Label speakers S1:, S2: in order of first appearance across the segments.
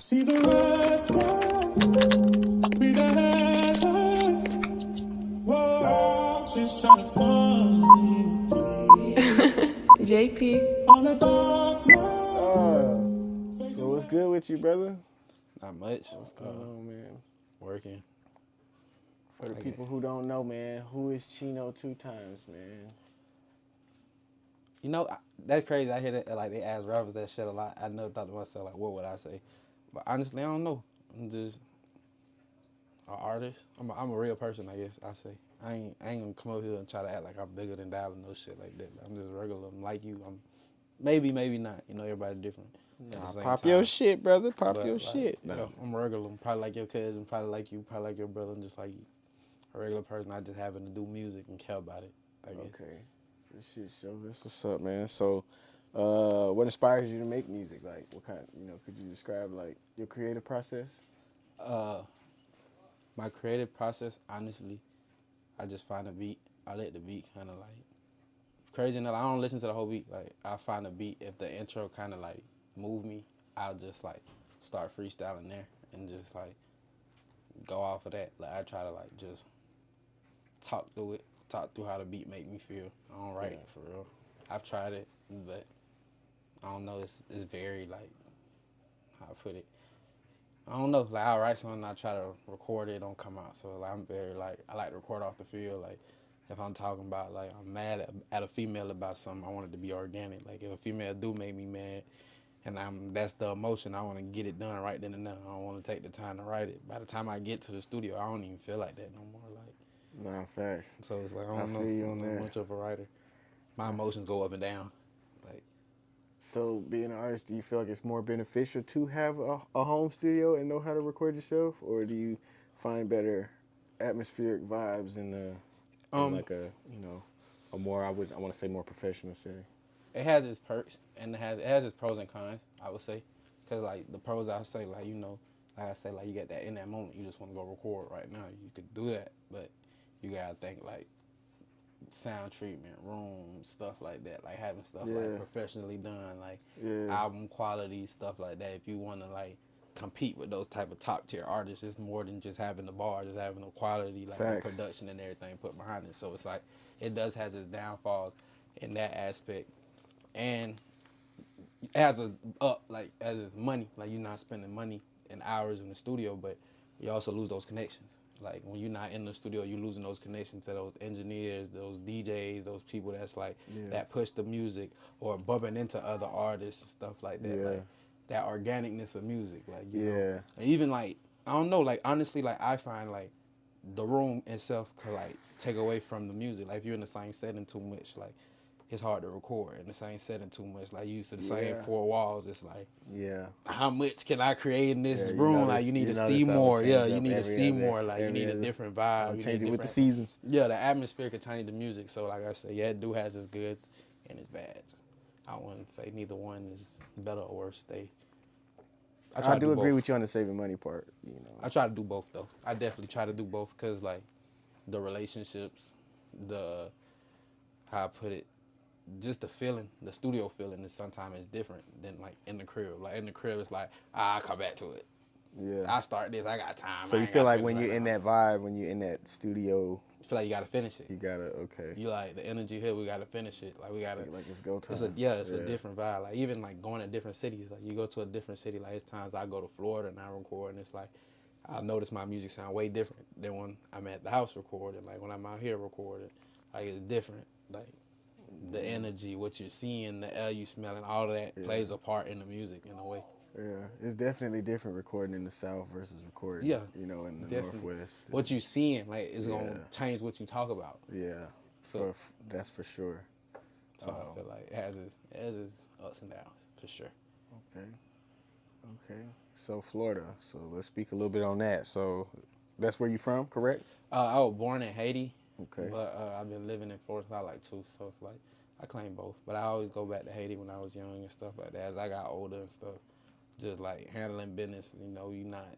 S1: See the red sky, be the headlights. Whoa, just trying to find you.
S2: JP.
S1: On a dark night.
S3: So what's good with you, brother?
S4: Not much.
S3: What's going on, man?
S4: Working.
S3: For the people who don't know, man, who is Chino2x, man?
S4: You know, that's crazy. I hear that, like, they ask rappers that shit a lot. I never thought to myself, like, what would I say? But honestly, I don't know. I'm just an artist. I'm a real person, I guess I say. I ain't gonna come over here and try to act like I'm bigger than that or no shit like that. I'm just regular. I'm like you. I'm maybe not. You know, everybody different.
S3: Nah, pop your shit, brother. Pop
S4: But,
S3: your
S4: like,
S3: shit.
S4: You know, I'm regular. I'm probably like your cousin, probably like you, probably like your brother, and just like you. A regular person. I just happen to do music and care about it, I guess.
S3: Okay. This shit show. That's what's up, man. So, what inspires you to make music? Like, what kind? Could you describe like your creative process?
S4: My creative process, honestly, I just find a beat. I let the beat kind of like crazy enough. I don't listen to the whole beat. Like, I find a beat. If the intro kind of like move me, I'll just like start freestyling there and just like go off of that. Like, I try to like just talk through how the beat make me feel. I don't write for real. I've tried it, but I don't know. It's very like, how I put it. I don't know. Like, I write something, I try to record it, it don't come out. So like, I'm very like, I like to record off the field. Like, if I'm talking about like I'm mad at a female about something, I want it to be organic. Like, if a female do make me mad, and that's the emotion, I want to get it done right then and there. I don't want to take the time to write it. By the time I get to the studio, I don't even feel like that no more. Like,
S3: Nah, facts.
S4: so it's like, I don't know.
S3: feel you on
S4: I'm not
S3: that.
S4: much of a writer. My emotions go up and down. Like,
S3: So, being an artist, do you feel like it's more beneficial to have a home studio and know how to record yourself, or do you find better atmospheric vibes in like a a more I want to say more professional setting?
S4: it has its perks and it has its pros and cons, I would say. Because like the pros, I say, like, like I say, like, you get that in that moment, you just want to go record right now. You could do that, but you gotta think like sound treatment, rooms, stuff like that. Like, having stuff like professionally done, like album quality, stuff like that. If you want to like compete with those type of top tier artists, it's more than just having the bar, just having the quality, like the production and everything put behind it. So it's like, it does has its downfalls in that aspect, and as its money, like, you're not spending money and hours in the studio, but you also lose those connections. Like, when you're not in the studio, you're losing those connections to those engineers, those DJs, those people that's like that push the music or bumping into other artists and stuff like that. Like, that organicness of music, like, you know. And even like, I don't know, like, honestly, like, I find like the room itself could like take away from the music. Like, if you're in the same setting too much, like, it's hard to record in the same setting too much. Like, you used to the same four walls. It's like, how much can I create in this room? Like, you need to see more. Yeah, you need to see more. Like, you need a different vibe. You
S3: Change
S4: need
S3: it with the seasons.
S4: Yeah, the atmosphere can change the music. So like I said, yeah, it do has its goods and its bads. I wouldn't say neither one is better or worse.
S3: I do agree with you on the saving money part.
S4: I try to do both though. I definitely try to do both because like the relationships, how I put it, just the feeling, the studio feeling is sometimes different than like in the crib. Like, in the crib, it's like, I'll come back to it.
S3: Yeah.
S4: I start this, I got time.
S3: So you feel like when you're in that vibe, when you're in that studio,
S4: you feel like you gotta finish it.
S3: You gotta, okay.
S4: You like, the energy here, we gotta finish it. Like, we gotta,
S3: like it's go time.
S4: It's a different vibe. Like, even like going to different cities. Like, you go to a different city. Like, it's times I go to Florida and I record, and it's like, I notice my music sound way different than when I'm at the house recording. Like, when I'm out here recording, like, it's different. Like, the energy, what you're seeing, the air you smelling, all of that plays a part in the music in a way.
S3: Yeah, it's definitely different recording in the South versus recording, in the Northwest.
S4: What you seeing, like, is gonna change what you talk about.
S3: Yeah, so that's for sure.
S4: So I feel like it has its ups and downs, for sure.
S3: Okay. So Florida. So let's speak a little bit on that. So that's where you from, correct?
S4: I was born in Haiti.
S3: Okay.
S4: But I've been living in Florida for like 2, so it's like, I claim both. But I always go back to Haiti when I was young and stuff like that. As I got older and stuff, just like handling business, you're not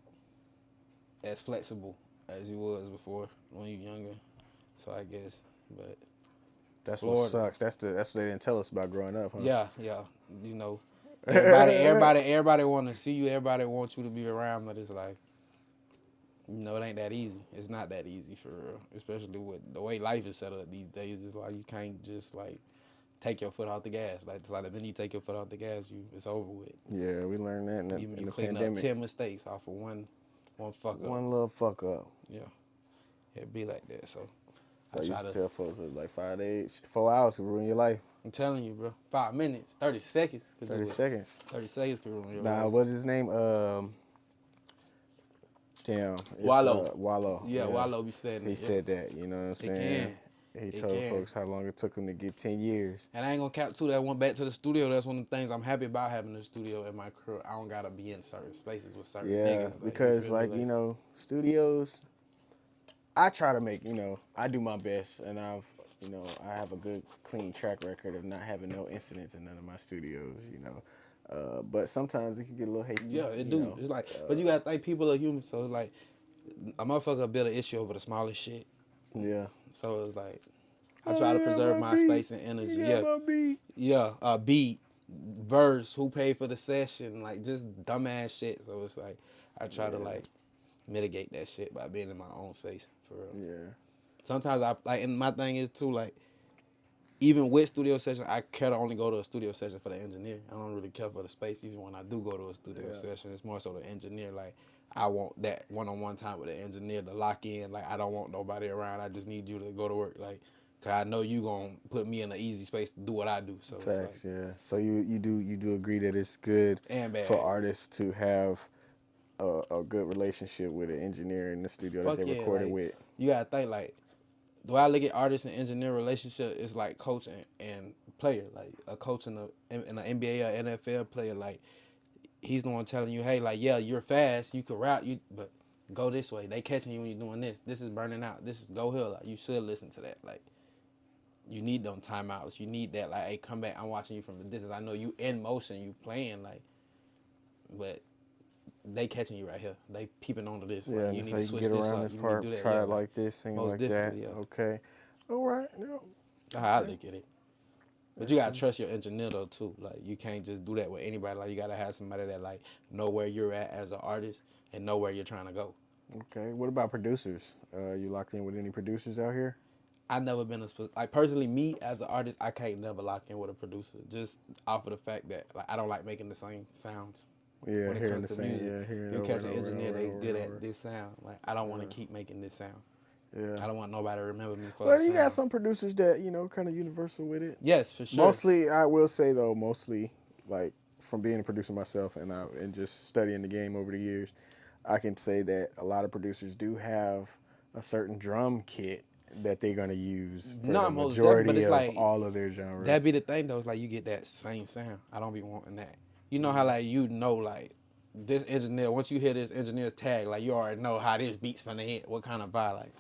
S4: as flexible as you was before when you're younger. So I guess, but
S3: that's
S4: Florida,
S3: what sucks. That's what they didn't tell us about growing up, huh?
S4: Yeah. everybody want to see you. Everybody wants you to be around, but it's like, you know, it ain't that easy. It's not that easy for real, especially with the way life is set up these days. It's like you can't just like take your foot off the gas. Like the minute you take your foot off the gas, it's over with.
S3: Yeah, we learned that in
S4: You
S3: the
S4: clean
S3: pandemic.
S4: up 10 mistakes off of one fuck up.
S3: One little fuck up.
S4: Yeah, it be like that. So
S3: I
S4: I
S3: used
S4: try
S3: to
S4: to.
S3: tell folks it was like 5 days, 4 hours could ruin your life.
S4: I'm telling you, bro. 5 minutes, 30 seconds. Could
S3: 30
S4: do it.
S3: seconds.
S4: 30 seconds could ruin your
S3: Nah,
S4: life.
S3: what's his name? Damn. It's,
S4: Wallow.
S3: Wallow.
S4: Yeah, Wallow be saying
S3: He
S4: it.
S3: said that, you know what I'm saying? He
S4: It
S3: told
S4: can.
S3: folks how long it took him to get 10 years.
S4: And I ain't gonna cap too. That went back to the studio. That's one of the things I'm happy about having the studio in my career. I don't gotta be in certain spaces with certain
S3: Yeah,
S4: niggas. Like,
S3: because
S4: you feel me?
S3: like, you know, studios, I try to make, you know, I do my best, and I have a good, clean track record of not having no incidents in none of my studios, you know. But sometimes it can get a little hasty.
S4: Yeah, it
S3: you
S4: do.
S3: know.
S4: It's like, but you gotta think people are human. So it's like, a motherfucker build an issue over the smallest shit.
S3: Yeah.
S4: So it's like, I try to preserve my space and energy. Yeah, beat, verse, who paid for the session, like just dumbass shit. So it's like, I try to like mitigate that shit by being in my own space for real.
S3: Yeah.
S4: Sometimes I like, and my thing is too, like, even with studio sessions, I care to only go to a studio session for the engineer. I don't really care for the space. Even when I do go to a studio session, it's more so the engineer. Like, I want that one-on-one time with the engineer to lock in. Like, I don't want nobody around. I just need you to go to work. Like, cause I know you gonna put me in an easy space to do what I do. So
S3: Facts,
S4: it's like,
S3: yeah. So you do agree that it's good
S4: and bad
S3: for artists to have a good relationship with an engineer in the studio that
S4: fuck
S3: they
S4: yeah,
S3: recorded
S4: like,
S3: with.
S4: you gotta think like, the way I look at artist and engineer relationship is like coach and player. Like a coach in an NBA or NFL player, like, he's the one telling you, hey, like, yeah, you're fast, you can route, but go this way. They catching you when you're doing this. This is burning out. This is go here. Like, you should listen to that. Like, you need them timeouts. You need that. Like, hey, come back. I'm watching you from the distance. I know you in motion. You playing. Like, but they catching you right here. They peeping onto this.
S3: Yeah,
S4: Like, you
S3: and
S4: need
S3: so
S4: to
S3: you can
S4: switch
S3: get
S4: this
S3: around
S4: up.
S3: this
S4: You need
S3: part,
S4: to do that.
S3: try
S4: Yeah,
S3: it like this, thing
S4: most
S3: like that.
S4: definitely, yeah.
S3: Okay. All right. No.
S4: That's how I look at it. But you gotta trust your engineer though too. Like, you can't just do that with anybody. Like, you gotta have somebody that like know where you're at as an artist and know where you're trying to go.
S3: Okay. What about producers? You locked in with any producers out here?
S4: I never been like, personally, me as an artist, I can't never lock in with a producer just off of the fact that like I don't like making the same sounds.
S3: Yeah,
S4: When it
S3: hearing
S4: comes
S3: the
S4: to
S3: same.
S4: music,
S3: Yeah, hearing
S4: you
S3: over
S4: catch
S3: and
S4: an
S3: over and
S4: engineer,
S3: over
S4: they
S3: and over
S4: good
S3: and
S4: at
S3: over.
S4: this sound. Like, I don't want to keep making this sound.
S3: Yeah.
S4: I don't want nobody to remember me for.
S3: Well,
S4: the
S3: you got
S4: sound.
S3: some producers that, you know, kind of universal with it.
S4: Yes, for sure.
S3: Mostly, I will say though, mostly like from being a producer myself and just studying the game over the years, I can say that a lot of producers do have a certain drum kit that they're gonna use for the
S4: Most definitely, but
S3: majority
S4: it's
S3: of
S4: like,
S3: all of their genres.
S4: that be the thing though. It's like you get that same sound. I don't be wanting that. You know how like like this engineer. Once you hear this engineer's tag, like you already know how this beat's finna hit. What kind of vibe? Like,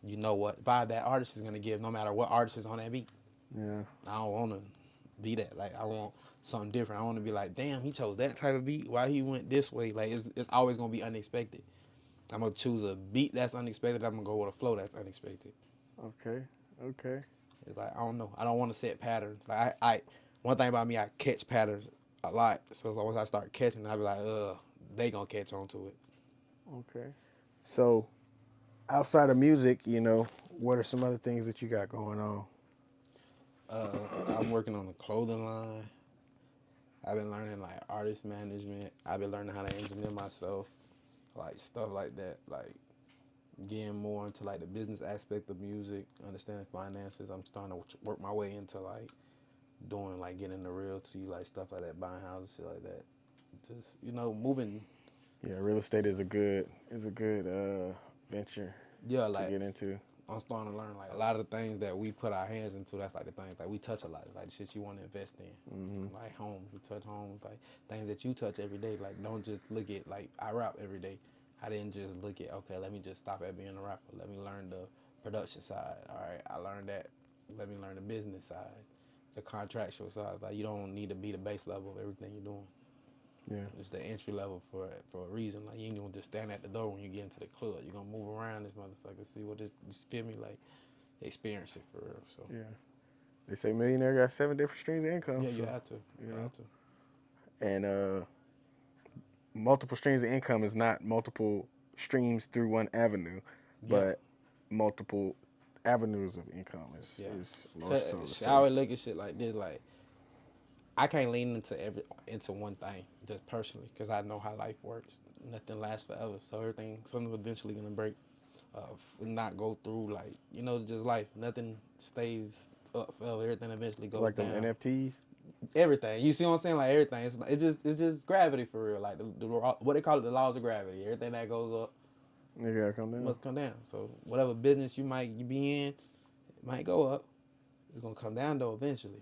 S4: you know what vibe that artist is gonna give, no matter what artist is on that beat.
S3: Yeah.
S4: I don't want to be that. Like, I want something different. I want to be like, damn, he chose that type of beat. Why he went this way? Like, it's always gonna be unexpected. I'm gonna choose a beat that's unexpected. I'm gonna go with a flow that's unexpected.
S3: Okay. Okay.
S4: It's like, I don't know. I don't want to set patterns. Like, I one thing about me, I catch patterns a lot. So once I start catching, I be like, they gonna catch on to it.
S3: Okay. So, outside of music, you know, what are some other things that you got going on?
S4: I'm working on a clothing line. I've been learning like artist management. I've been learning how to engineer myself, like stuff like that. Like, getting more into like the business aspect of music, understanding finances. I'm starting to work my way into like doing like getting into realty, like stuff like that, buying houses, shit like that. Just, you know, moving.
S3: Yeah, real estate is a good venture
S4: Yeah,
S3: to
S4: like,
S3: get into.
S4: I'm starting to learn like a lot of the things that we put our hands into. That's like the things like we touch a lot. It's like the shit you want to invest in, like homes. We touch homes, like things that you touch every day. Like, don't just look at like I rap every day. I didn't just look at, okay, let me just stop at being a rapper. Let me learn the production side. All right, I learned that. Let me learn the business side, the contractual side. Like, you don't need to be the base level of everything you're doing.
S3: Yeah.
S4: It's the entry level for a reason. Like, you ain't gonna just stand at the door when you get into the club. You're gonna move around this motherfucker, see what this, you feel me? Like, experience it for real. So
S3: Yeah. They say millionaire got 7 different streams of income.
S4: yeah,
S3: so,
S4: you have to. You
S3: know.
S4: have to.
S3: And multiple streams of income is not multiple streams through one avenue,
S4: Yeah.
S3: but multiple avenues of income is more so to
S4: I
S3: say.
S4: always look at shit like this. Like, I can't lean into one thing just personally because I know how life works. Nothing lasts forever, so something's eventually gonna break. Not go through like just life. Nothing stays up forever. Everything eventually goes
S3: Like
S4: down.
S3: them NFTs.
S4: Everything. You see what I'm saying? Like everything. It's just gravity for real. Like what they call it, the laws of gravity. Everything that goes up
S3: They gotta come down.
S4: must come down. So whatever business you be in, it might go up. It's gonna come down though eventually.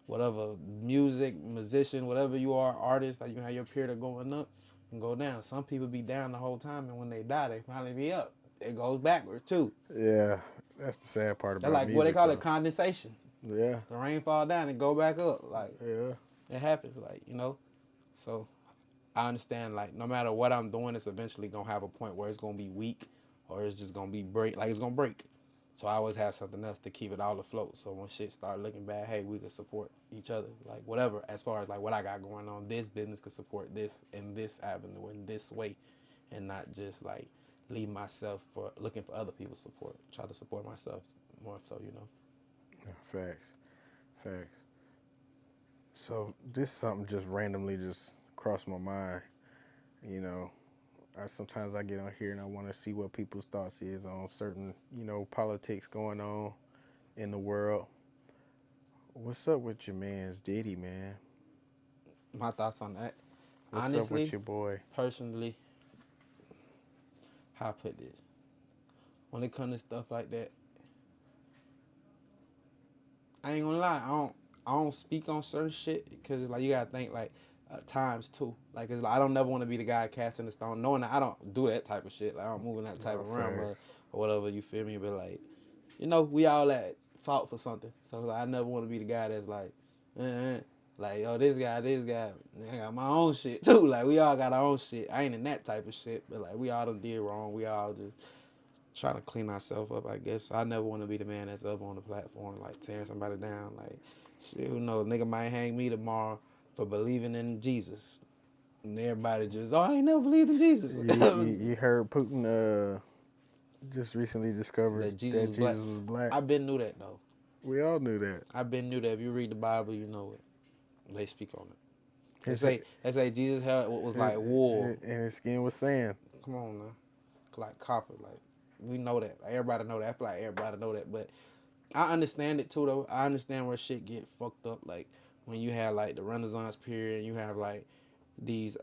S4: Whatever musician, whatever you are, artist, like you have your period of going up and go down. Some people be down the whole time, and when they die, they finally be up. It goes backward too.
S3: Yeah, that's the sad part about
S4: That's like
S3: music.
S4: what they call
S3: though.
S4: it, condensation.
S3: Yeah,
S4: The rain fall down and go back up. Like
S3: yeah.
S4: it happens. Like So I understand. Like no matter what I'm doing, it's eventually gonna have a point where it's gonna be weak, or it's just gonna be break. Like it's gonna break. So I always have something else to keep it all afloat. So when shit start looking bad, hey, we could support each other. Like whatever, as far as like what I got going on, this business could support this in this avenue, in this way, and not just like leave myself for looking for other people's support. Try to support myself more so,
S3: Yeah, facts. So this something just randomly just crossed my mind. You know, sometimes I get on here and I want to see what people's thoughts is on certain, politics going on in the world. What's up with your man's Diddy, man?
S4: My thoughts on that.
S3: What's
S4: Honestly,
S3: up with your boy?
S4: personally, how I put this, when it comes to stuff like that, I ain't gonna lie, I don't speak on certain shit because like you gotta think like times too. Like it's like I don't never want to be the guy casting the stone, knowing that I don't do that type of shit. Like I don't move in that type
S3: No,
S4: of realm
S3: facts.
S4: or whatever. You feel me? But like, we all at fault for something. So like, I never want to be the guy that's like, like this guy, I got my own shit too. Like we all got our own shit. I ain't in that type of shit, but like we all done did wrong. We all just trying to clean ourselves up, I guess. I never want to be the man that's up on the platform, like tearing somebody down. Like, shit, who knows? Nigga might hang me tomorrow for believing in Jesus. And everybody just, I ain't never believed in Jesus.
S3: You heard Putin just recently discovered
S4: That Jesus was
S3: black.
S4: I been knew that, though.
S3: We all knew that.
S4: I been knew that. If you read the Bible, you know it. They speak on it.
S3: His-
S4: They say Jesus had what was like wool.
S3: And his skin was sand.
S4: Come on, now. Like copper, like. We know that. Like, everybody know that. I feel like everybody know that. But I understand it too, though. I understand where shit get fucked up. Like when you have like the Renaissance period, and you have like these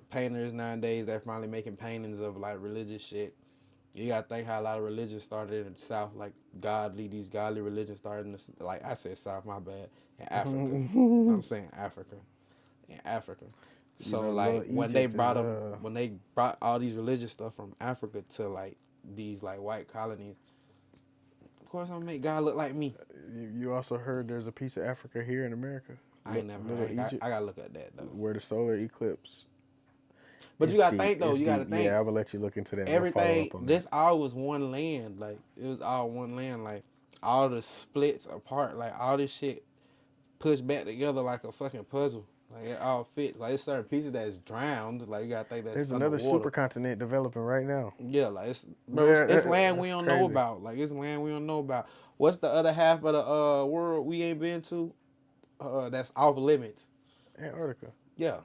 S4: painters nowadays that finally making paintings of like religious shit. You gotta think how a lot of religions started in the South, like these godly religions started in the, like I said South, my bad, in Africa. I'm saying Africa, in Africa. So like when they brought all these religious stuff from Africa to like these like white colonies, of course I'm gonna make God look like me.
S3: You also heard there's a piece of Africa here in America.
S4: I ain't never heard. I gotta look at that though.
S3: Where the solar eclipse.
S4: But you gotta think though. You gotta think.
S3: Yeah, I will let you look into that.
S4: Everything. This all was one land. Like it was all one land. Like all the splits apart. Like all this shit pushed back together like a fucking puzzle. Like it all fits. Like it's certain pieces that's drowned. Like you gotta think that's
S3: there's another supercontinent developing right now.
S4: Yeah, like it's land we don't know about. Like it's land we don't know about. What's the other half of the world we ain't been to? That's off limits.
S3: Antarctica.
S4: Yeah.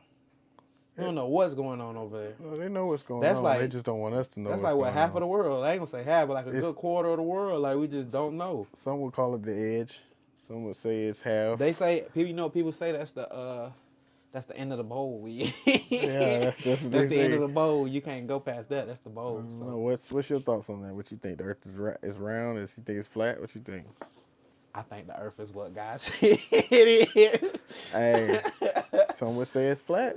S4: We don't know what's going on over there.
S3: Well, they know what's going
S4: That's
S3: on.
S4: like-
S3: They just don't want us to know.
S4: That's
S3: what's
S4: like what
S3: going
S4: half
S3: on.
S4: of the world. I ain't gonna say half, but like a
S3: It's-
S4: good quarter of the world. Like we just don't know.
S3: Some would call it the edge. Some would say it's half.
S4: They say people say that's the end of the bowl.
S3: Yeah, that's what they
S4: the
S3: say.
S4: end of the bowl. You can't go past that. That's the bowl.
S3: I
S4: So.
S3: don't know. What's your thoughts on that? What you think? The Earth is round? Is you think it's flat? What you think?
S4: I think the Earth is what God said it is.
S3: Hey, some would say it's flat.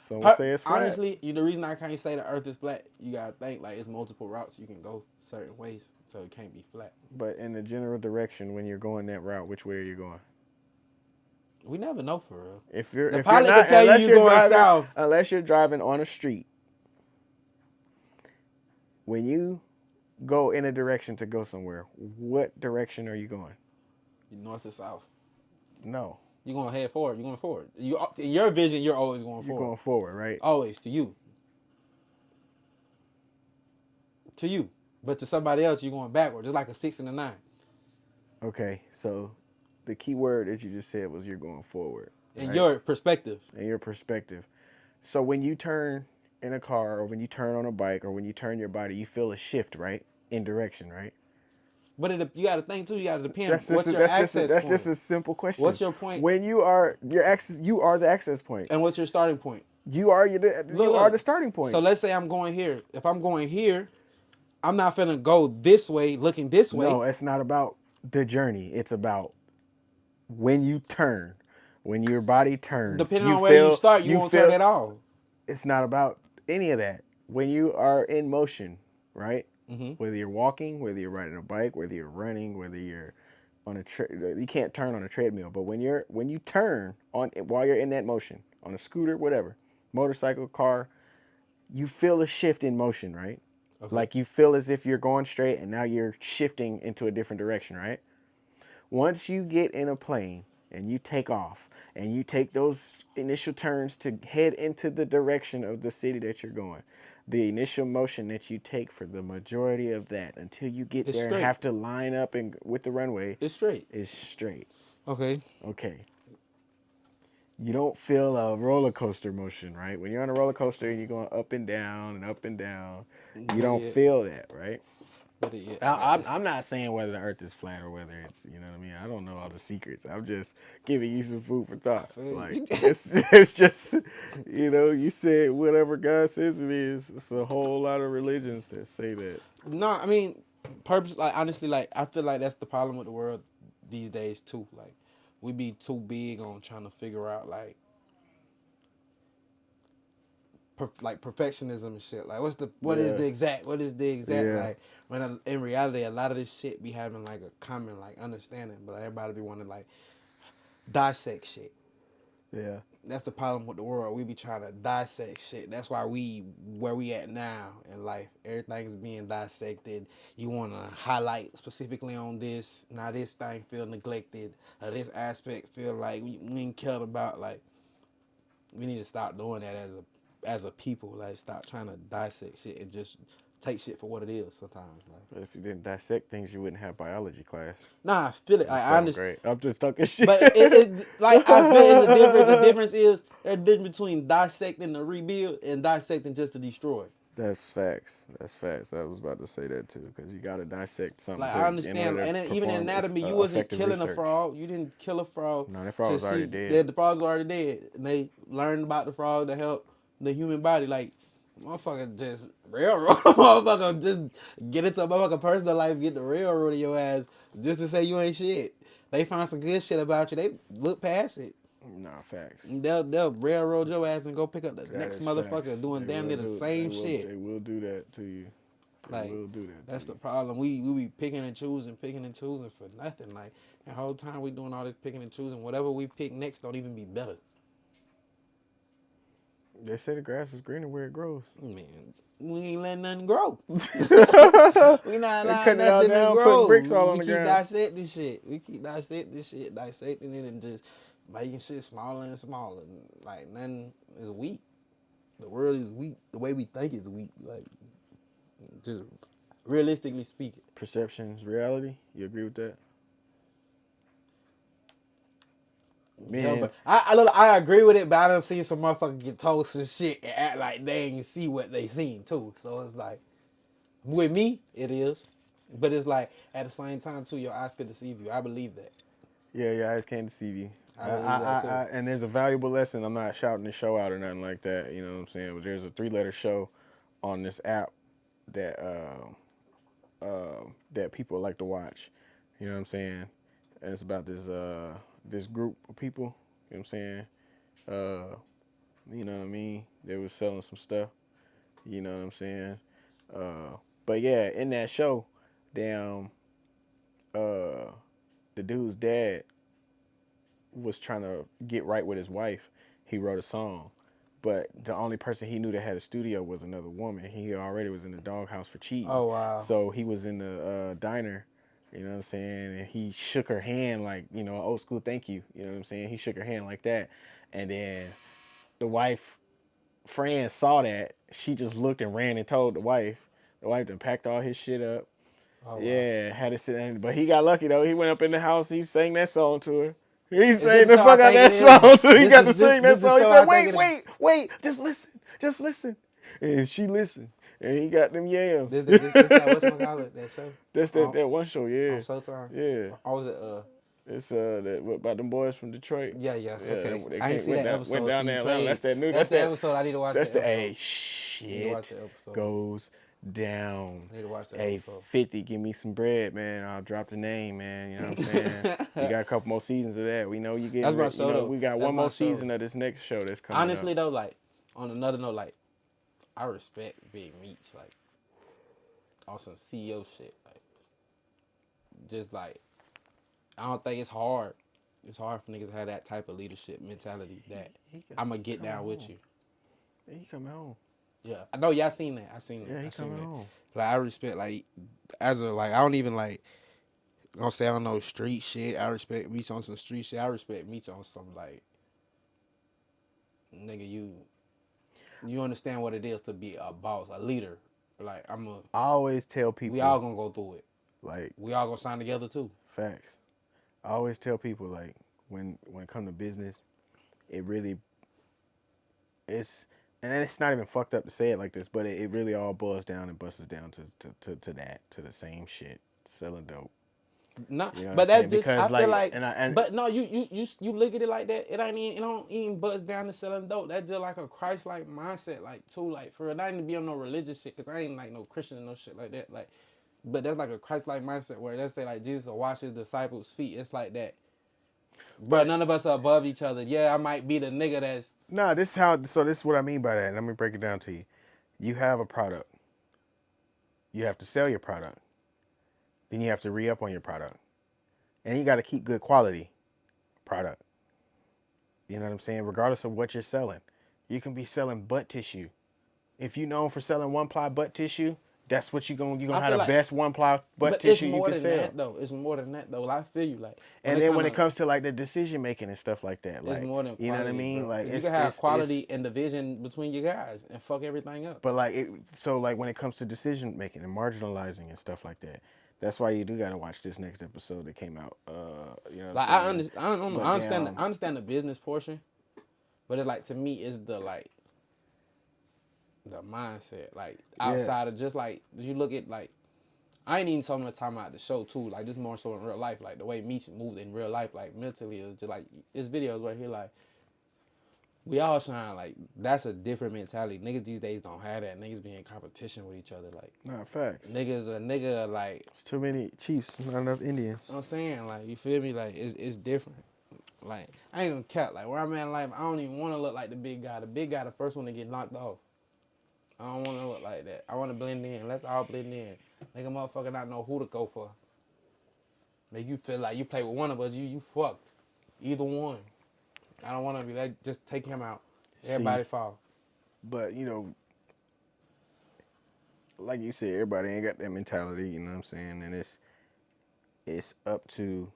S3: Some would say it's flat.
S4: Honestly, the reason I can't say the Earth is flat, you gotta think like it's multiple routes you can go certain ways, so it can't be flat.
S3: But in the general direction, when you're going that route, which way are you going?
S4: We never know for real.
S3: If you're
S4: The
S3: if
S4: pilot
S3: you're
S4: can
S3: not,
S4: tell you
S3: unless
S4: you're
S3: you're
S4: going
S3: driving,
S4: south.
S3: unless you're driving on a street, when you go in a direction to go somewhere, what direction are you going?
S4: North or south?
S3: No.
S4: You're going to head forward. You're going forward. You, in your vision, you're always going
S3: You're
S4: forward.
S3: going forward, right?
S4: Always to you. To you. But to somebody else, you're going backward. Just like a 6 and a 9.
S3: Okay, so the key word that you just said was you're going forward.
S4: In
S3: right?
S4: your perspective.
S3: In your perspective. So when you turn in a car or when you turn on a bike or when you turn your body, you feel a shift, right? In direction, right?
S4: But you got to think too. You got to depend.
S3: That's
S4: What's your access
S3: that's
S4: point?
S3: just a simple question.
S4: What's your point?
S3: When you are your access, you are the access point.
S4: And what's your starting point?
S3: You are the starting point.
S4: So let's say I'm going here. If I'm going here, I'm not finna go this way, looking this way.
S3: No, it's not about the journey. It's about when you turn, when your body turns.
S4: Depending on where you start, you won't turn at all.
S3: It's not about any of that. When you are in motion, right?
S4: Mm-hmm.
S3: Whether you're walking, whether you're riding a bike, whether you're running, whether you're on you can't turn on a treadmill, but when you turn on while you're in that motion, on a scooter, whatever, motorcycle, car, you feel a shift in motion, right? Okay. Like you feel as if you're going straight and now you're shifting into a different direction, right? Once you get in a plane and you take off and you take those initial turns to head into the direction of the city that you're going, the initial motion that you take for the majority of that until you get there and have to line up and with the runway,
S4: it's straight.
S3: Is straight.
S4: Okay.
S3: Okay. You don't feel a roller coaster motion, right? When you're on a roller coaster and you're going up and down, you don't feel that, right? I'm not saying whether the earth is flat or whether it's, you know what I mean? I don't know all the secrets. I'm just giving you some food for thought. Like, it's just, you know, you said whatever God says it is. It's a whole lot of religions that say that.
S4: No, I mean, honestly, I feel like that's the problem with the world these days, too. Like, we be too big on trying to figure out, perfectionism and shit. Like, what is the exact?
S3: Yeah.
S4: Like, when in reality, a lot of this shit be having a common understanding, but everybody be wanting to dissect shit.
S3: Yeah.
S4: That's the problem with the world. We be trying to dissect shit. That's why where we at now in life. Everything's being dissected. You want to highlight specifically on this. Now this thing feel neglected. This aspect feel like we ain't cared about. Like, we need to stop doing that as a people. Like, stop trying to dissect shit and just take shit for what it is sometimes. Like,
S3: but if you didn't dissect things, you wouldn't have biology class.
S4: Nah, I feel it. I understand.
S3: Great. I'm just talking shit.
S4: But I feel it's a difference. The difference is there's a difference between dissecting to rebuild and dissecting just to destroy.
S3: That's facts. I was about to say that too, because you got to dissect something.
S4: Like, I understand, and then even in anatomy, you wasn't killing a frog. You didn't kill a frog.
S3: No, that frog was already dead.
S4: The frog was already dead, and they learned about the frog to help the human body. Like, motherfucker just railroad, motherfucker just get into a motherfucker personal life, get the railroad in your ass just to say you ain't shit. They find some good shit about you. They look past it.
S3: Nah, facts.
S4: They'll railroad your ass and go pick up the next motherfucker facts. Doing damn near the same shit.
S3: They will do that to you. They will do that.
S4: That's the problem. We be picking and choosing for nothing. Like, the whole time we doing all this picking and choosing, whatever we pick next don't even be better.
S3: They say the grass is greener where it grows.
S4: Man, we ain't letting nothing grow. We not allowing nothing to grow. Bricks all on the ground. We keep dissecting shit, dissecting it, and just making shit smaller and smaller. Like, nothing is weak. The world is weak. The way we think is weak. Like, just realistically speaking.
S3: Perception's reality. You agree with that? Man.
S4: Yeah, but I agree with it, but I done seen some motherfuckers get told some shit and act like they ain't see what they seen too. So it's like, with me, it is. But it's like, at the same time too, your eyes could deceive you. I believe that.
S3: Yeah, your eyes can deceive you.
S4: I believe that too.
S3: And there's a valuable lesson. I'm not shouting the show out or nothing like that. You know what I'm saying? But there's a 3-letter show on this app that that people like to watch. You know what I'm saying? And it's about this group of people. You know what I'm saying? You know what I mean? They was selling some stuff. You know what I'm saying? But yeah, in that show, damn, the dude's dad was trying to get right with his wife. He wrote a song, but the only person he knew that had a studio was another woman. He already was in the doghouse for cheating.
S4: Oh, wow.
S3: So he was in the diner You know what I'm saying? And he shook her hand like, you know, old school thank you. You know what I'm saying? He shook her hand like that. And then the wife, friend, saw that. She just looked and ran and told the wife. The wife done packed all his shit up.
S4: Oh wow.
S3: Yeah, had to sit down. But he got lucky though. He went up in the house. He sang that song to her. He
S4: Is
S3: sang
S4: this the
S3: the
S4: show I
S3: fuck out
S4: think it
S3: that
S4: is?
S3: song too. He
S4: This
S3: got to
S4: is this
S3: sing
S4: this
S3: that
S4: the
S3: song. He
S4: show
S3: said,
S4: I think
S3: "Wait,
S4: it is.
S3: wait, just listen." And she listened, and he got them yams.
S4: This that whatchamacallit, that show
S3: That's
S4: on
S3: that one show,
S4: on
S3: yeah,
S4: Showtime.
S3: yeah.
S4: Or was it
S3: It's that what about them boys from Detroit.
S4: yeah, yeah,
S3: Yeah,
S4: okay.
S3: they
S4: I ain't
S3: came
S4: see that
S3: went
S4: episode.
S3: down
S4: See,
S3: there
S4: you
S3: in Atlanta. That's
S4: played.
S3: that new.
S4: That's the episode. I need to watch
S3: That's
S4: the
S3: the
S4: episode.
S3: a
S4: Need to watch
S3: shit
S4: the episode.
S3: goes down.
S4: I need to watch the
S3: Hey,
S4: episode.
S3: 50, give me some bread, man. I'll drop the name, man. You know what I'm saying? You got a couple more seasons of that. We know you getting
S4: That's my
S3: ready. You
S4: show
S3: know,
S4: though.
S3: we got
S4: That's
S3: one
S4: my
S3: more
S4: show.
S3: season of this next show that's coming
S4: Honestly
S3: up.
S4: though, like on another note, like I respect Big Meech, like on some CEO shit. Like just like I don't think it's hard. It's hard for niggas to have that type of leadership mentality that I'ma get down with you.
S3: Yeah, he coming home.
S4: Yeah, I know y'all seen that. I seen
S3: Yeah,
S4: that.
S3: he
S4: I seen
S3: coming
S4: that.
S3: home.
S4: Like I respect like as a like I don't even like I don't say I don't know street shit. I respect Meech on some street shit. I respect Meech on some like nigga you understand what it is to be a boss, a leader. Like
S3: I always tell people,
S4: we all gonna go through it.
S3: like,
S4: We all gonna sign together too.
S3: facts. I always tell people, like, when it comes to business, it really, it's, and it's not even fucked up to say it like this, but it really all boils down and busts down to the same shit, selling dope.
S4: No,
S3: You know what
S4: but
S3: I'm saying?
S4: that's just
S3: Because,
S4: I feel like
S3: and
S4: but no, you look at it like that. It ain't even it don't even buzz down to selling dope. That's just like a Christ like mindset, like too, like for it. I ain't to be on no religious shit, cause I ain't like no Christian and no shit like that. Like, but that's like a Christ like mindset where they say like Jesus will wash his disciples' feet. It's like that. But none of us are above each other. Yeah, I might be the nigga that's
S3: no, this is what I mean by that. Let me break it down to you. You have a product. You have to sell your product. Then you have to re-up on your product. And you got to keep good quality product. You know what I'm saying? Regardless of what you're selling. You can be selling butt tissue. If you're known for selling one-ply butt tissue, that's what you're gonna
S4: I
S3: have
S4: feel
S3: the
S4: like.
S3: best one-ply butt
S4: But it's
S3: tissue you
S4: more
S3: can
S4: than
S3: sell.
S4: that though. It's more than that though. Like, I feel you like.
S3: And then when it comes to like the decision making and stuff like that,
S4: It's
S3: like,
S4: more than quality,
S3: you know what I mean?
S4: bro.
S3: Like
S4: You can have quality and division between you guys and fuck everything up.
S3: but like so like when it comes to decision making and marginalizing and stuff like that, that's why you do gotta watch this next episode that came out. You know what
S4: Like
S3: I'm saying?
S4: I don't know.
S3: But
S4: I understand the business portion, but it's like to me it's the like the mindset. Like outside of just like you look at like I ain't even talking about the show too. Like this more so in real life. Like the way Meech moved in real life, like mentally, it was just like this video right here. Like we all shine. Like that's a different mentality. Niggas these days don't have that. Niggas be in competition with each other. Like
S3: nah, facts.
S4: niggas a nigga like.
S3: There's too many Chiefs, not enough Indians.
S4: I'm saying like you feel me. Like it's different. Like I ain't gonna cap. Like where I'm at in life, I don't even want to look like the big guy. The big guy, the first one to get knocked off. I don't want to look like that. I want to blend in. Let's all blend in. Make a motherfucker not know who to go for. Make you feel like you play with one of us, you fucked. Either one. I don't want to be like, just take him out. Everybody fall.
S3: But you know, like you said, everybody ain't got that mentality. You know what I'm saying? And it's up to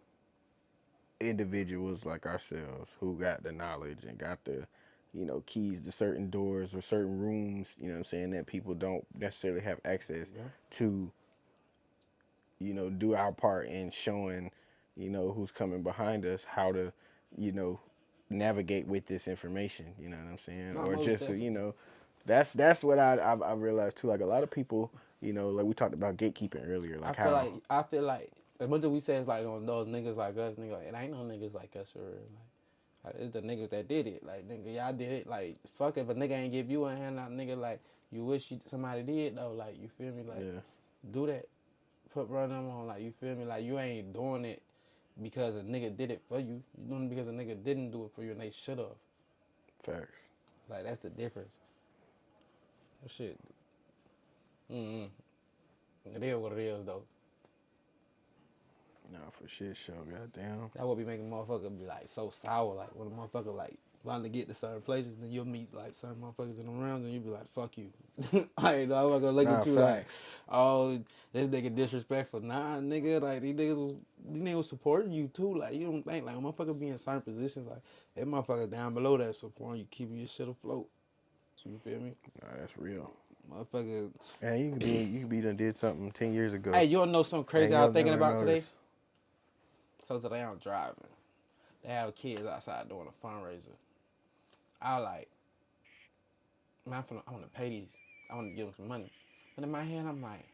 S3: individuals like ourselves who got the knowledge and got the, you know, keys to certain doors or certain rooms, you know what I'm saying, that people don't necessarily have access to, you know, do our part in showing, you know, who's coming behind us how to, you know, navigate with this information, you know what I'm saying? Or just,
S4: definitely.
S3: you know, that's what I realized too. Like a lot of people, you know, like we talked about gatekeeping earlier, like
S4: I feel like as much as we say it's like on those niggas like us, nigga, it ain't no niggas like us for real. Like it's the niggas that did it. Like nigga, y'all did it. Like fuck if a nigga ain't give you a handout, nigga. Like you wish somebody did though. Like you feel me? Like do that. Run them on. Like you feel me? Like you ain't doing it because a nigga did it for you. You doing it because a nigga didn't do it for you and they should have.
S3: Facts.
S4: Like that's the difference. Shit. It is what it is though.
S3: No, for shit show, goddamn.
S4: That would be making motherfucker be like so sour. Like when a motherfucker like wanting to get to certain places, then you'll meet like certain motherfuckers in the rounds, and you'll be like, "Fuck you." I ain't know. I'm not gonna look
S3: Nah,
S4: at you like,
S3: facts.
S4: "Oh, this nigga disrespectful." Nah, nigga, like these niggas was supporting you too. Like you don't think like a motherfucker be in certain positions, like that motherfucker down below that support you, keeping your shit afloat. You feel me,
S3: Nah, that's real.
S4: motherfucker?
S3: And you could be done did something 10 years ago,
S4: Hey, you wanna know something
S3: and
S4: crazy I
S3: you'll
S4: was thinking
S3: never
S4: about today?
S3: notice.
S4: So today I'm driving. They have kids outside doing a fundraiser. I like, man, I want to pay these. I want to give them some money. But in my head, I'm like,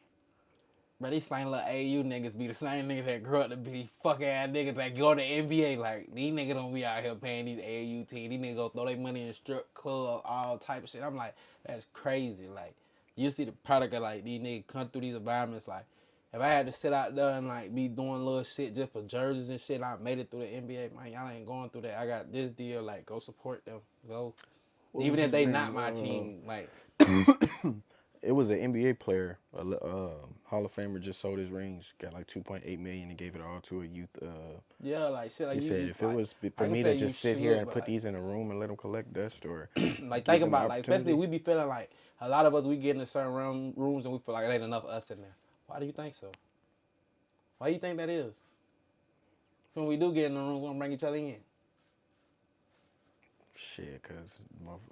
S4: bro, these same little AU niggas be the same niggas that grew up to be these fuck ass niggas that go to NBA. Like, these niggas don't be out here paying these AAU teams. These niggas go throw their money in the strip club, all type of shit. I'm like, that's crazy. Like, you see the product of like these niggas come through these environments. Like, if I had to sit out there and like be doing little shit just for jerseys and shit, I made it through the NBA. Man, y'all ain't going through that. I got this deal. Like, go support them. Go.
S3: What
S4: Even
S3: was
S4: if
S3: his
S4: they
S3: name?
S4: not my team, like,
S3: It was an NBA player, Hall of Famer, just sold his rings, got like 2.8 million, and gave it all to a youth.
S4: yeah, like shit, like
S3: He said, if it
S4: like,
S3: was
S4: I
S3: for
S4: can
S3: me
S4: say
S3: to
S4: you
S3: just sit here
S4: should,
S3: and
S4: but
S3: put
S4: like,
S3: these in a room and let them collect dust, or
S4: like
S3: give
S4: think
S3: them the
S4: about like, especially
S3: opportunity.
S4: we be feeling like a lot of us we get in certain rooms and we feel like it ain't enough of us in there. Why do you think so? Why do you think that is? When we do get in the rooms, we gonna bring each other in.
S3: Shit, cause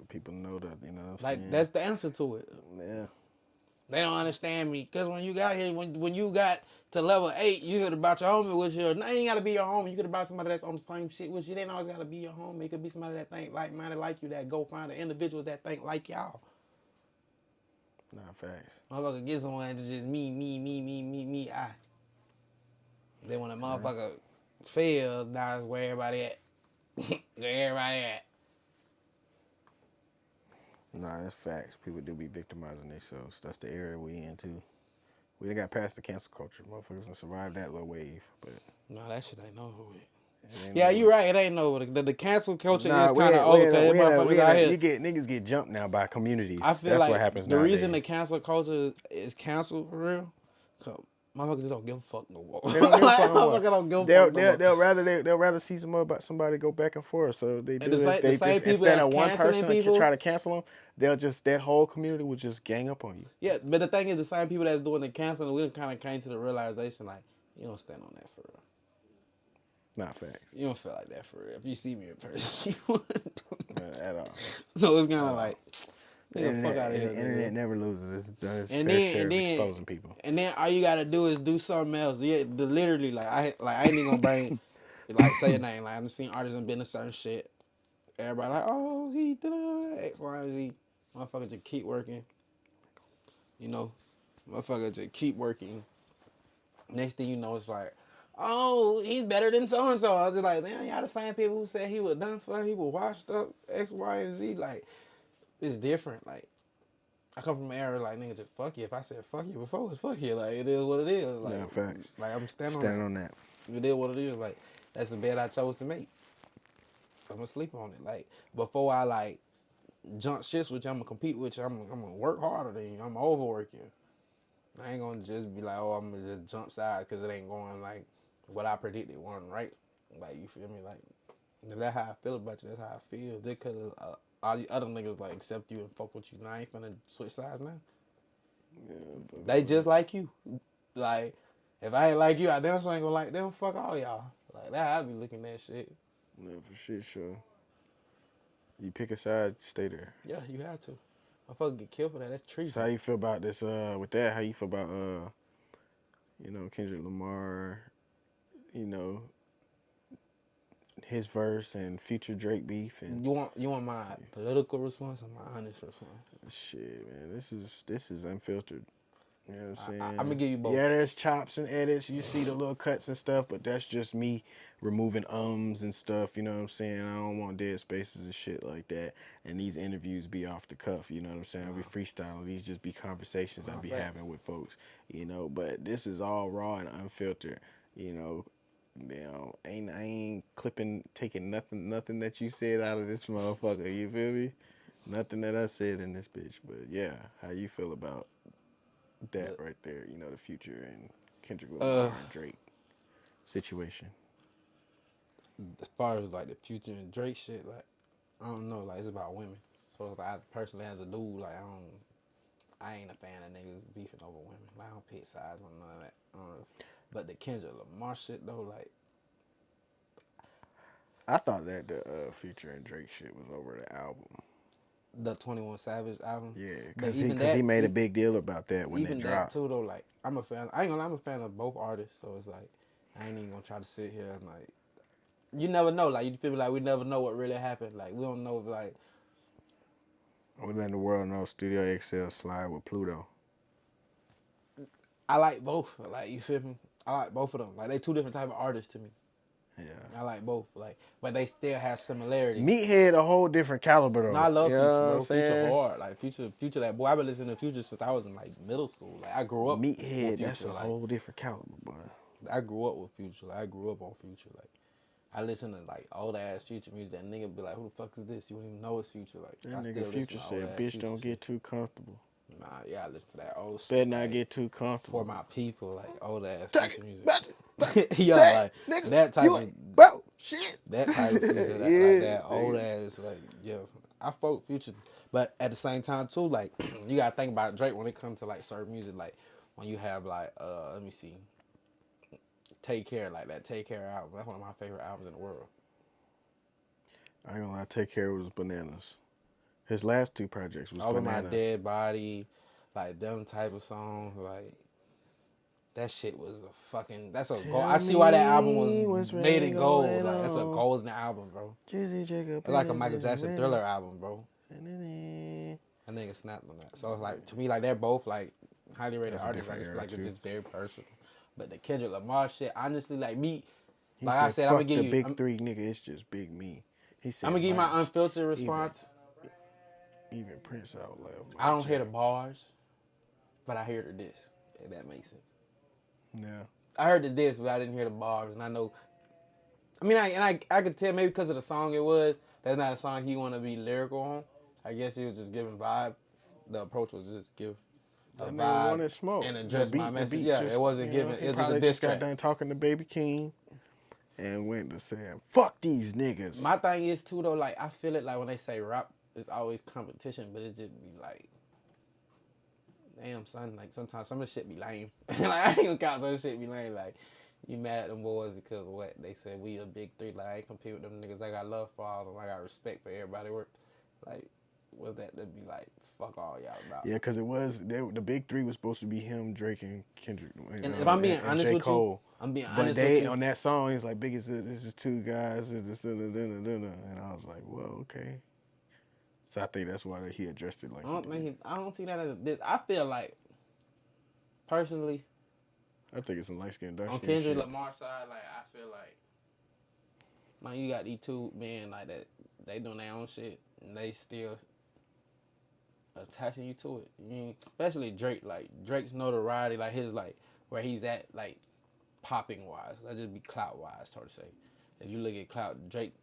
S3: people know that, you know what I'm
S4: Like
S3: saying?
S4: that's the answer to it.
S3: Yeah.
S4: They don't understand me because when you got here, when you got to level 8, you could have brought your homie with you. It ain't gotta be your homie. You could have brought somebody that's on the same shit with you. It ain't always gotta be your homie. It could be somebody that think like minded like you. That go find an individual that think like y'all.
S3: Nah, facts.
S4: Motherfucker get someone that's just me, I. Then when a motherfucker fail, now it's where everybody at. Where everybody at.
S3: Nah, that's facts. People do be victimizing themselves. That's the area we in too. We done got past the cancel culture. Motherfuckers done survived that little wave, but
S4: No, that shit ain't over with.
S3: it ain't
S4: Yeah,
S3: over.
S4: you right. It ain't over. The cancel culture
S3: Nah,
S4: is kind of over because motherfuckers out here.
S3: you get niggas get jumped now by
S4: I
S3: communities.
S4: feel
S3: That's what
S4: like
S3: happens
S4: the reason the
S3: nowadays.
S4: cancel culture is canceled for real, cause motherfuckers don't give a fuck no more.
S3: They don't give a
S4: Like,
S3: fuck no more.
S4: motherfuckers don't give a fuck no more.
S3: They'll rather see somebody go back and forth. So they
S4: And
S3: do is
S4: the
S3: they
S4: same
S3: just
S4: people
S3: instead
S4: that's
S3: of one
S4: canceling
S3: person to
S4: people.
S3: try to cancel them, they'll just that whole community will just gang up on you.
S4: Yeah, but the thing is, the same people that's doing the canceling, we done kind of came to the realization like, you don't stand on that for real.
S3: Not facts.
S4: You don't feel like that for real. If you see me in person, you wouldn't do that.
S3: At all.
S4: So it's kind of like,
S3: The
S4: nigga, fuck out of here,
S3: the internet
S4: nigga.
S3: never loses. It's done its
S4: And
S3: fair
S4: then,
S3: share
S4: and
S3: of
S4: then,
S3: exposing people.
S4: and then all you gotta do is do something else. Yeah, literally, like I ain't even gonna bring, like say a name. Like I've seen artists and been a certain shit. Everybody like, oh, he did X, Y, and Z. Motherfucker just keep working. You know, motherfucker just keep working. Next thing you know, it's like, oh, he's better than so and so. I was just like, damn, y'all the same people who said he was done for, he was washed up, X, Y, and Z. Like, it's different. Like, I come from an era like, nigga, just fuck you. If I said fuck you before, it's fuck you. Like, it is what it is. Like,
S3: Yeah, facts.
S4: like I'm standing
S3: Stand
S4: on
S3: on that.
S4: that. It is what it is. Like, that's the bed I chose to make. I'm gonna sleep on it. Like, before I like jump shits with you, I'm gonna compete with you. I'm gonna work harder than you. I'm gonna overwork you. I ain't gonna just be like, oh, I'm gonna just jump sides because it ain't going like what I predicted wasn't right. Like, you feel me? Like, if that's how I feel about you, that's how I feel. Just because all the other niggas like accept you and fuck with you, now I ain't finna switch sides now.
S3: Yeah,
S4: They just like you. Like, if I ain't like you, I damn sure ain't gonna like them. Fuck all y'all. Like, that I be looking at shit.
S3: for shit, sure. You pick a side, stay there.
S4: Yeah, you have to. Motherfucker get killed for that. That's treason.
S3: So how you feel about this? With that, how you feel about Kendrick Lamar? You know, his verse and Future Drake beef and
S4: You want my political response or my honest response?
S3: shit, man. This is unfiltered. You know what I'm saying?
S4: I'ma give you both.
S3: Yeah, there's chops and edits. You see the little cuts and stuff, but that's just me removing ums and stuff. You know what I'm saying? I don't want dead spaces and shit like that. And these interviews be off the cuff. You know what I'm saying? I be freestyling. These just be conversations I be having with folks. You know, but this is all raw and unfiltered. You know, I ain't taking nothing that you said out of this motherfucker. You feel me? Nothing that I said in this bitch. But yeah, how you feel about that right there? You know, the Future and Kendrick Lamar and Drake situation.
S4: As far as like the Future and Drake shit, like I don't know, like it's about women. So it's like I personally as a dude, like I ain't a fan of niggas beefing over women. Like I don't pick sides on none of that. But the Kendrick Lamar shit though, like
S3: I thought that the Future and Drake shit was over the album.
S4: the 21 Savage album.
S3: Yeah,
S4: But
S3: because
S4: even
S3: he
S4: that,
S3: made a big deal about that when it
S4: even that
S3: dropped.
S4: too though, like I'm a fan. I ain't gonna lie, I'm a fan of both artists. So it's like I ain't even gonna try to sit here and like you never know. Like you feel me? Like we never know what really happened. Like we don't know if like
S3: We letting the world know Studio XL slide with Pluto.
S4: I like both. Like you feel me? I like both of them. Like they two different type of artists to me.
S3: Yeah.
S4: I like both. Like but they still have similarities.
S3: Meathead a whole different caliber though.
S4: No, I love
S3: You
S4: Future,
S3: know what
S4: bro.
S3: I'm
S4: Future
S3: saying?
S4: hard. Like Future that boy. I've been listening to Future since I was in like middle school. Like I grew up with
S3: Meathead, that's
S4: Future.
S3: a
S4: Like
S3: whole different caliber, boy.
S4: I grew up with Future. Like I grew up on Future. Like I listen to like old ass Future music. That nigga be like, "Who the fuck is this?" You don't even know it's Future. Like
S3: That
S4: I
S3: nigga
S4: still listen
S3: Future
S4: to old
S3: said,
S4: ass
S3: bitch,
S4: Future
S3: don't
S4: shit.
S3: get too comfortable.
S4: Nah, yeah, I listen to that old shit.
S3: Better not
S4: like,
S3: get too comfortable.
S4: for my people, like old ass
S3: Take
S4: Future
S3: it,
S4: music. Yeah, like
S3: nigga,
S4: that type
S3: you
S4: of
S3: ain't, bro, shit.
S4: that type of Future, that, like
S3: Yeah,
S4: that old
S3: nigga.
S4: ass, like yeah. I fuck with Future, but at the same time too, like you gotta think about Drake when it comes to like certain music, like when you have like let me see, Take Care, like that Take Care album. That's one of my favorite albums in the world.
S3: I ain't gonna lie, Take Care was bananas. His last two projects was
S4: Over My
S3: bananas.
S4: Dead Body, like them type of songs, like that shit was a fucking. That's a gold. I see why that album was made in gold. Like that's a golden album, bro. It's like a Michael Jackson Thriller album, bro. That nigga snapped on that. So it's like to me, like they're both like highly rated
S3: That's a
S4: artists. Like
S3: different
S4: I feel
S3: era,
S4: like
S3: too.
S4: it's just very personal. But the Kendrick Lamar shit, honestly, like me,
S3: He
S4: like
S3: said,
S4: I said, I'm gonna
S3: fuck
S4: give
S3: the
S4: you,
S3: big three, nigga, it's just big me. He said,
S4: I'm gonna give you my
S3: Mike,
S4: unfiltered response.
S3: even Prince out loud.
S4: I don't hear the bars, but I hear the diss. If that makes sense.
S3: Yeah.
S4: I heard the diss, but I didn't hear the bars, and I know. I mean, I could tell maybe because of the song it was. That's not a song he want to be lyrical on. I guess he was just giving vibe. The approach was just give a
S3: That nigga
S4: vibe
S3: wanted smoke.
S4: and address my message. Yeah,
S3: just,
S4: it wasn't
S3: you
S4: giving.
S3: know, he
S4: It was just a
S3: probably
S4: diss
S3: just got
S4: track.
S3: done talking to Baby King and went to saying, fuck these niggas.
S4: My thing is too though, like I feel it like when they say rap, it's always competition, but it just be like, damn son, like sometimes some of the shit be lame. Like I ain't gonna count some of the shit be lame. Like you mad at them boys because what they said we a big three. Like I ain't compete with them niggas. I got love for all of them. I got respect for everybody work. Like was that to be like fuck all y'all about?
S3: Yeah, because it was, the big three was supposed to be him, Drake, and Kendrick.
S4: And if I'm being
S3: and
S4: honest
S3: J.
S4: with
S3: Cole.
S4: you, I'm being
S3: But
S4: honest
S3: they,
S4: with you.
S3: on that song, he's like, biggest, this is two guys, and I was like, well, okay. So I think that's why he addressed it like
S4: I don't see that as a diss. I feel like personally
S3: I think it's some light skin, dark
S4: on
S3: skin
S4: Kendrick
S3: shit.
S4: Lamar side, like I feel like man, you got these two men like that. They doing their own shit, and they still attaching you to it. You mean, especially Drake. Like Drake's notoriety, like his like where he's at, like popping wise. Let's just be clout wise, sort of say. If you look at clout, Drake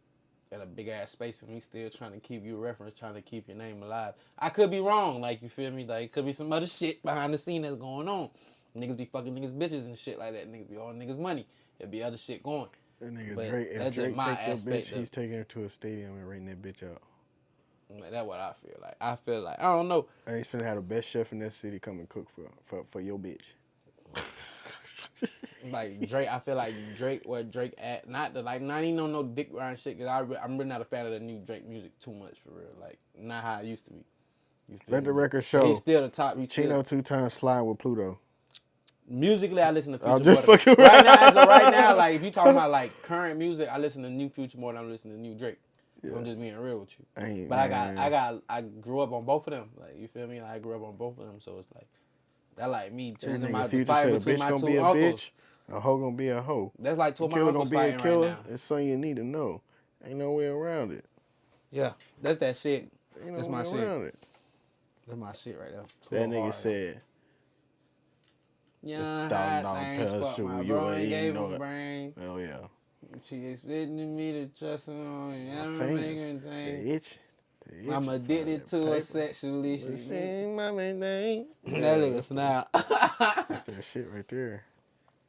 S4: in a big ass space, and we still trying to keep you a reference, trying to keep your name alive. I could be wrong, like you feel me? Like it could be some other shit behind the scene that's going on. Niggas be fucking niggas bitches and shit like that. Niggas be all niggas money. There be other shit going.
S3: That nigga
S4: But
S3: Drake, if
S4: that's just
S3: Drake
S4: my
S3: take your
S4: aspect
S3: bitch,
S4: of
S3: he's taking her to a stadium and renting that bitch out.
S4: like, that's what I feel like. I feel like I don't know.
S3: And he's finna have the best chef in that city come and cook for your bitch.
S4: Like Drake, I feel like Drake, where Drake at, not even on no dick grind shit. Cause I'm really not a fan of the new Drake music too much for real. Like not how it used to be. You feel
S3: Let the
S4: me?
S3: record
S4: But
S3: show.
S4: he's still the top.
S3: Chino 2x slide with Pluto.
S4: Musically, I listen to
S3: I'm
S4: Future
S3: just
S4: more.
S3: fucking
S4: Right now, as of right now, like if you talking about like current music, I listen to new Future more than I'm listening to new Drake.
S3: Yeah.
S4: I'm just being real with you.
S3: Ain't,
S4: But
S3: man.
S4: I grew up on both of them. Like you feel me? I grew up on both of them, so it's like that like me
S3: That
S4: choosing
S3: nigga
S4: my
S3: Future
S4: fight
S3: said a
S4: between
S3: bitch
S4: my
S3: gonna be
S4: two
S3: a
S4: uncles.
S3: bitch, a hoe gonna be a hoe.
S4: That's like two
S3: A
S4: of my
S3: killer
S4: uncles
S3: gonna be a
S4: fighting
S3: killer.
S4: right now.
S3: It's something you need to know. Ain't no way around it.
S4: Yeah, that's that shit.
S3: Ain't no
S4: That's
S3: way
S4: my shit.
S3: around it.
S4: That's my shit right there.
S3: That
S4: Too
S3: nigga
S4: hard.
S3: said,
S4: Yeah,
S3: $1,000
S4: hot things,
S3: pills
S4: fuck
S3: to
S4: my
S3: you
S4: bro
S3: ain't
S4: and gave
S3: know
S4: him
S3: it.
S4: brain.
S3: Oh yeah.
S4: She expecting me to trust her on
S3: My
S4: you.
S3: fingers, they itch.
S4: I'm addicted to her sexually.
S3: Sing my name.
S4: That nigga snap.
S3: That's that shit right there.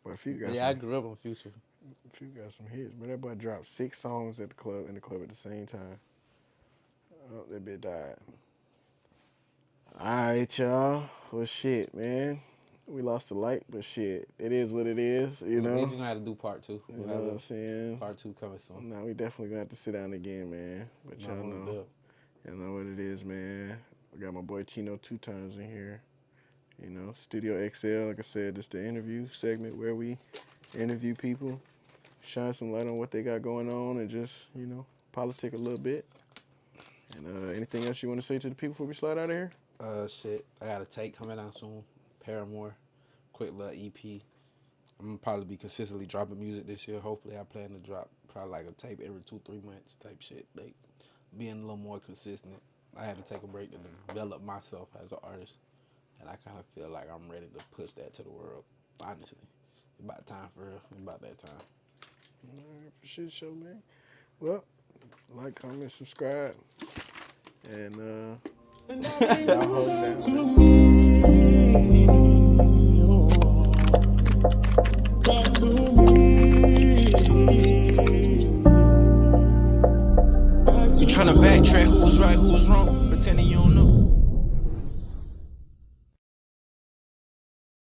S3: But if you got
S4: Yeah, I
S3: some,
S4: grew up on Future.
S3: if you got some hits, but that boy dropped 6 songs at the club at the same time. Oh, that bit died. Alright, y'all. Well, shit, man. We lost the light, but shit, it is what it is, you know?
S4: We're gonna have to do part 2.
S3: You
S4: We'll
S3: know
S4: have
S3: what I'm saying?
S4: part 2 coming soon.
S3: No, we definitely gonna have to sit down again, man. But y'all know. Y'all know what it is, man. We got my boy Chino2x in here. You know, Studio XL, like I said, this the interview segment where we interview people, shine some light on what they got going on, and just, you know, politic a little bit. And anything else you want to say to the people before we slide out of here?
S4: Shit, I got a tape coming out soon. Paramore, quick little EP. I'm gonna probably be consistently dropping music this year. Hopefully, I plan to drop probably like a tape every 2-3 months type shit. Like being a little more consistent. I had to take a break to develop myself as an artist, and I kind of feel like I'm ready to push that to the world. Honestly, it's about time for real. It's about that time.
S3: All right, for shit show, man. Well, like, comment, subscribe, and y'all hold it down.